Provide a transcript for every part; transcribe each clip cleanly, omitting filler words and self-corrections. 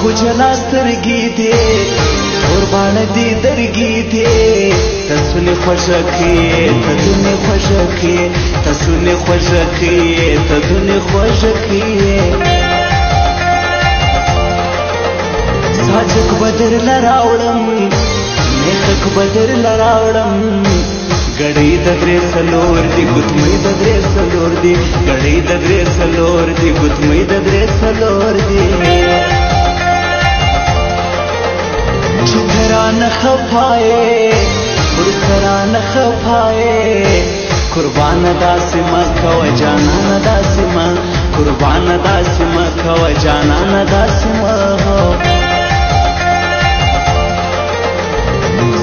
خو جلا سترګې دې قربانه دې درګې دې تسونې خوږه کړې ته دونې خوږه کړې تسونې خوږه کړې ته دونې خوږه کړې ساجک بدر لراوړم میخک بدر لراوړم ګړۍ د درې څلور دي ګوتمۍ د درې څلور دي ګړۍ د درې څلور دي ګوتمۍ د درې څلور دي چې ترانه خفایې ورسرانه خفایې قربانه داسې مه کوه جانانه داسې مه قربانه داسې مه کوه جانانه داسې مه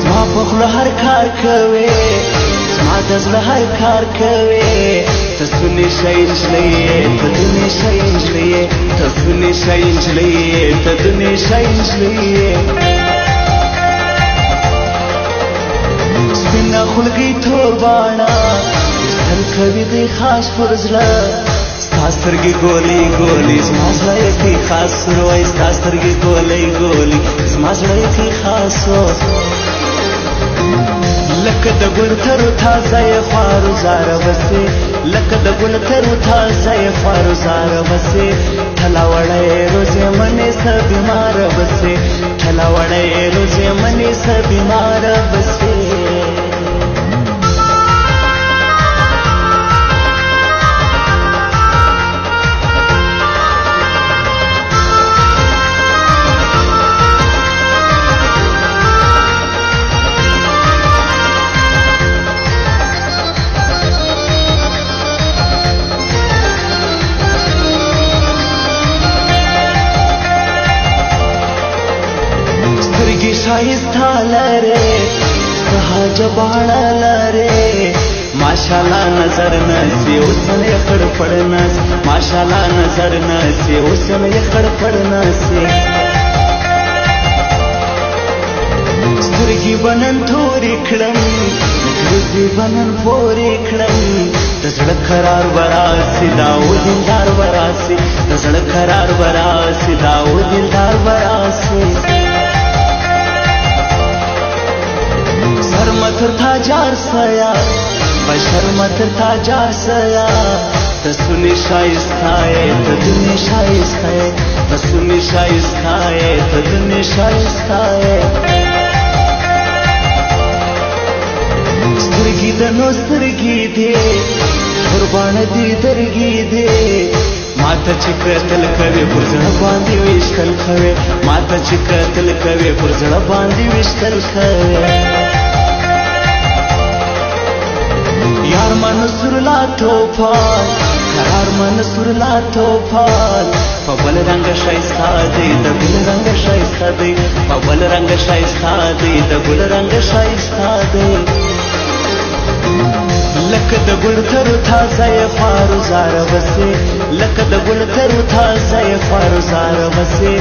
زما په خوله هر کار کوې زما د زړه هر کار کوې ته سونې شی نجلۍ ته دونې شی نجلۍ ته سونې شی نجلۍ ته دونې شی نجلۍ سپینه خولګۍ تور باڼه سر کوي دی خاص پر زړه ستا سترګې ګولۍ ګولۍ زما زړه یې کوي خاص وایي ستا سترګې ګولۍ ګولۍ زما زړه یې کوي خاص لکه د ګل ترو تازه یې خوارو زاره بسې لکه د ګل ترو تازه یې خوارو زاره بسې ټله وړی روزې منې څه بیماره بسې ټله وړی روزې منې څه بیماره بسې شایسته لرې سهاج باڼه لرې ماشاءالله نظر نسی اوسن یې خړ پړ نس ماشاءالله نظر نسی اوسن یې خړ پړ نسی سترګې بنن تورې کړم ګوزې بنن پورې کړم د زړه قرار براسي دا و دلدار براسي د زړه قرار براسي دا و دلدار براسي متر تا جار سیا بشر متر تا جار سیا تسونی شایستای تدنی شایستای تسونی شایستای تدنی شایستای سترګې د نو سترګې دې قربانه دې درګې دې ماته چې کتل کوي پر زړه باندې ویشتل کوي ماته چې کتل کوي پر زړه باندې ویشتل کوي یار منصور لا توفان قرار منصور لا توفان په بل رنګ شایسته دی د بل رنګ شایسته دی په بل رنګ شایسته دی د بل رنګ شایسته دی لکه د ګل ترو تازه یې خوارو زاره بسې لکه د ګل ترو تازه یې خوارو زاره بسې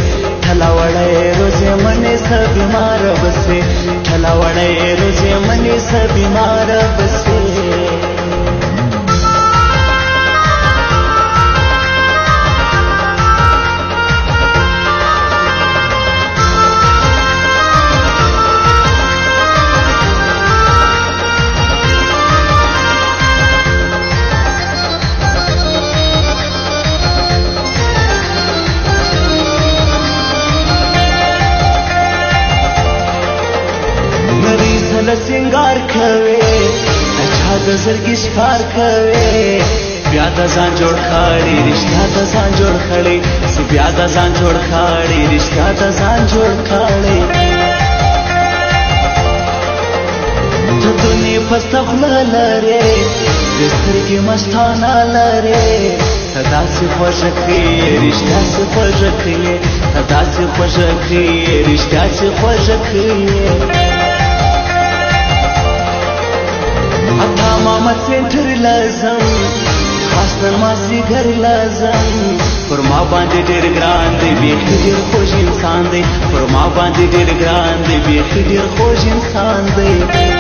ټله وړی روزې منې څه بیماره بسې ټله وړی روزې منې څه بیماره بسې سنگار کوي اچھا د زړګي ښکار کوي بیا د ځان جوړ کړي رشتیا د ځان جوړ کړي سی بیا د ځان جوړ کړي رشتیا د ځان جوړ کړي ته دنیا پسته خوله لرې د سترګې مستانه لرې ته داسې خوږه کړې رشتیا سې خوږه کړې ته داسې خوږه کړې رشتیا سې خوږه کړې حتی ماما سینټر لازم خاص نن مازدیګر لازم پر ما باندې ډېر ګران دی بیخي ډېر خوږ انسان دی پر ما باندې ډېر ګران دی بیخي ډېر خوږ انسان دی